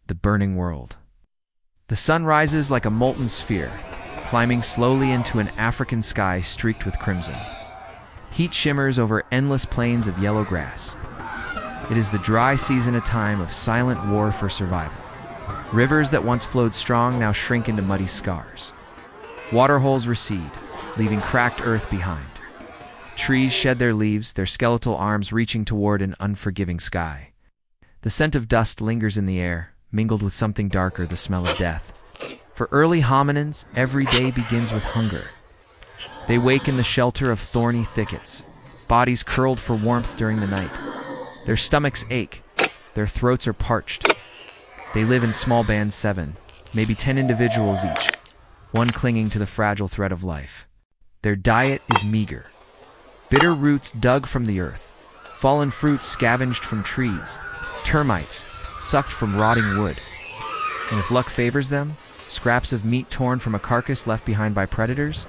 the burning world. The sun rises like a molten sphere, climbing slowly into an African sky streaked with crimson. Heat shimmers over endless plains of yellow grass. It is the dry season, a time of silent war for survival. Rivers that once flowed strong now shrink into muddy scars. Waterholes recede, leaving cracked earth behind. Trees shed their leaves, their skeletal arms reaching toward an unforgiving sky. The scent of dust lingers in the air, mingled with something darker, the smell of death. For early hominins, every day begins with hunger. They wake in the shelter of thorny thickets, bodies curled for warmth during the night. Their stomachs ache, their throats are parched. They live in small bands, 7, maybe 10 individuals each, one clinging to the fragile thread of life. Their diet is meager. Bitter roots dug from the earth, fallen fruits scavenged from trees, termites sucked from rotting wood. And if luck favors them, scraps of meat torn from a carcass left behind by predators.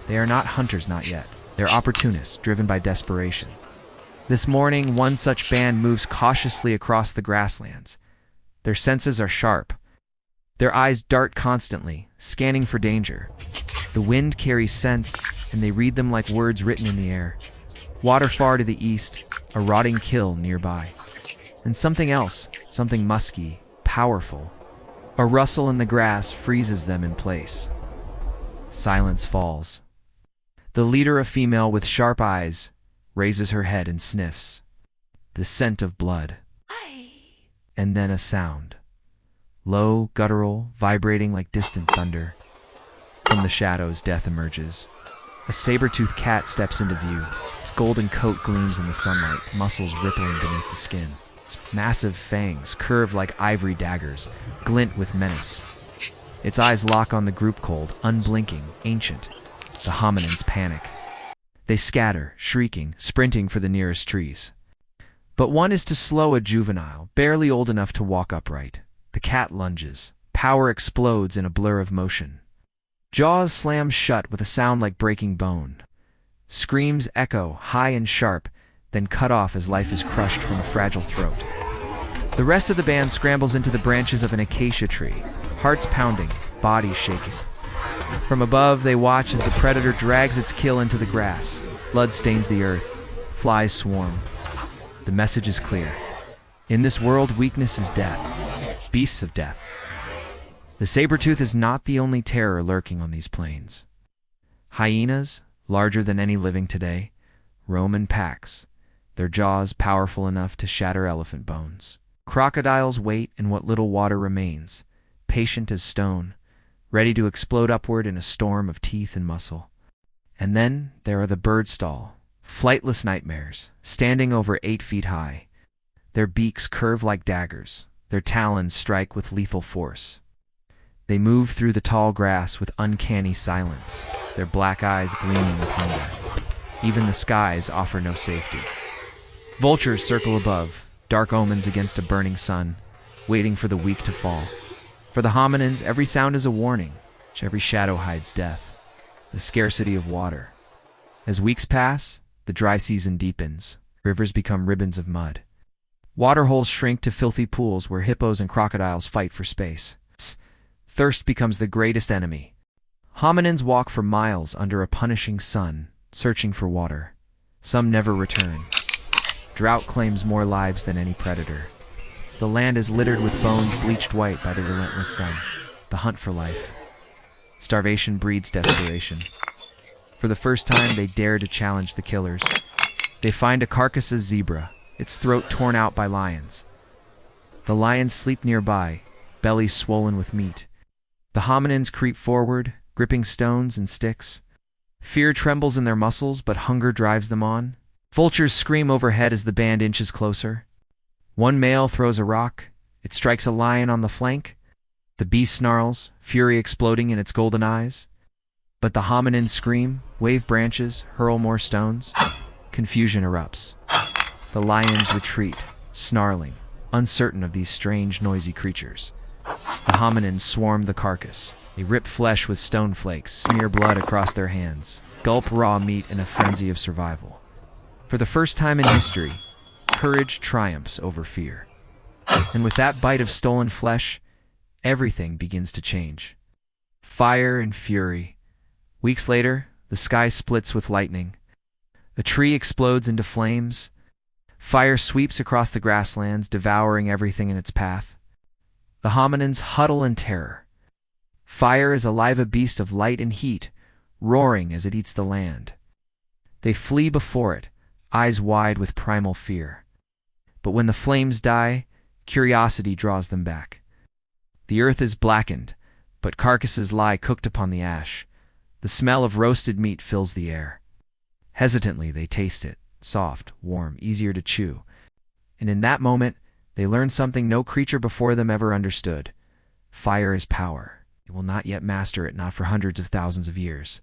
They are not hunters, not yet. They're opportunists, driven by desperation. This morning, one such band moves cautiously across the grasslands. Their senses are sharp. Their eyes dart constantly, scanning for danger. The wind carries scents, and they read them like words written in the air. Water far to the east, a rotting kill nearby. And something else, something musky, powerful. A rustle in the grass freezes them in place. Silence falls. The leader, a female with sharp eyes, raises her head and sniffs. The scent of blood. And then a sound. Low, guttural, vibrating like distant thunder. From the shadows, death emerges. A saber-tooth cat steps into view. Its golden coat gleams in the sunlight, muscles rippling beneath the skin. Its massive fangs, curved like ivory daggers, glint with menace. Its eyes lock on the group, cold, unblinking, ancient. The hominins panic. They scatter, shrieking, sprinting for the nearest trees. But one is too slow, a juvenile, barely old enough to walk upright. The cat lunges. Power explodes in a blur of motion. Jaws slam shut with a sound like breaking bone. Screams echo, high and sharp, then cut off as life is crushed from a fragile throat. The rest of the band scrambles into the branches of an acacia tree, hearts pounding, bodies shaking. From above, they watch as the predator drags its kill into the grass. Blood stains the earth. Flies swarm. The message is clear. In this world, weakness is death. Beasts of death. The saber-tooth is not the only terror lurking on these plains. Hyenas, larger than any living today, roam in packs, their jaws powerful enough to shatter elephant bones. Crocodiles wait in what little water remains, patient as stone, ready to explode upward in a storm of teeth and muscle. And then there are the bird-stall, flightless nightmares, standing over 8 feet high. Their beaks curve like daggers, their talons strike with lethal force. They move through the tall grass with uncanny silence, their black eyes gleaming with hunger. Even the skies offer no safety. Vultures circle above, dark omens against a burning sun, waiting for the weak to fall. For the hominins, every sound is a warning, every shadow hides death. The scarcity of water. As weeks pass, the dry season deepens. Rivers become ribbons of mud. Waterholes shrink to filthy pools where hippos and crocodiles fight for space. Thirst becomes the greatest enemy. Hominins walk for miles under a punishing sun, searching for water. Some never return. Drought claims more lives than any predator. The land is littered with bones bleached white by the relentless sun. The hunt for life. Starvation breeds desperation. For the first time, they dare to challenge the killers. They find a carcass of zebra, its throat torn out by lions. The lions sleep nearby, bellies swollen with meat. The hominins creep forward, gripping stones and sticks. Fear trembles in their muscles, but hunger drives them on. Vultures scream overhead as the band inches closer. One male throws a rock. It strikes a lion on the flank. The beast snarls, fury exploding in its golden eyes. But the hominins scream, wave branches, hurl more stones. Confusion erupts. The lions retreat, snarling, uncertain of these strange, noisy creatures. The hominins swarm the carcass. They rip flesh with stone flakes, smear blood across their hands, gulp raw meat in a frenzy of survival. For the first time in history, courage triumphs over fear. And with that bite of stolen flesh, everything begins to change. Fire and fury. Weeks later, the sky splits with lightning. A tree explodes into flames. Fire sweeps across the grasslands, devouring everything in its path. The hominins huddle in terror. Fire is a beast of light and heat, roaring as it eats the land. They flee before it, eyes wide with primal fear. But when the flames die, curiosity draws them back. The earth is blackened, but carcasses lie cooked upon the ash. The smell of roasted meat fills the air. Hesitantly, they taste it, soft, warm, easier to chew. And in that moment, they learn something no creature before them ever understood. Fire is power. They will not yet master it, not for hundreds of thousands of years.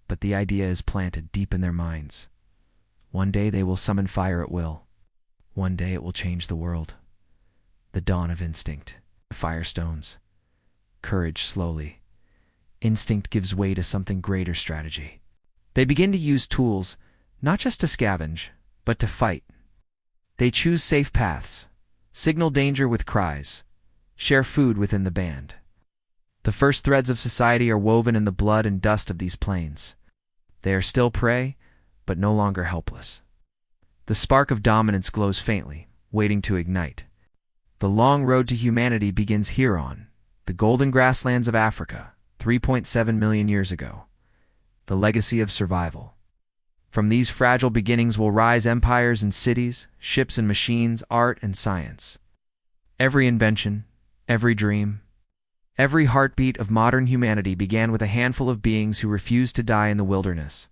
But the idea is planted deep in their minds. One day they will summon fire at will. One day it will change the world. The dawn of instinct. Firestones. Courage slowly. Instinct gives way to something greater: strategy. They begin to use tools, not just to scavenge, but to fight. They choose safe paths, signal danger with cries, share food within the band. The first threads of society are woven in the blood and dust of these plains. They are still prey, but no longer helpless. The spark of dominance glows faintly, waiting to ignite. The long road to humanity begins here on the golden grasslands of Africa, 3.7 million years ago. The legacy of survival. From these fragile beginnings will rise empires and cities, ships and machines, art and science. Every invention, every dream, every heartbeat of modern humanity began with a handful of beings who refused to die in the wilderness.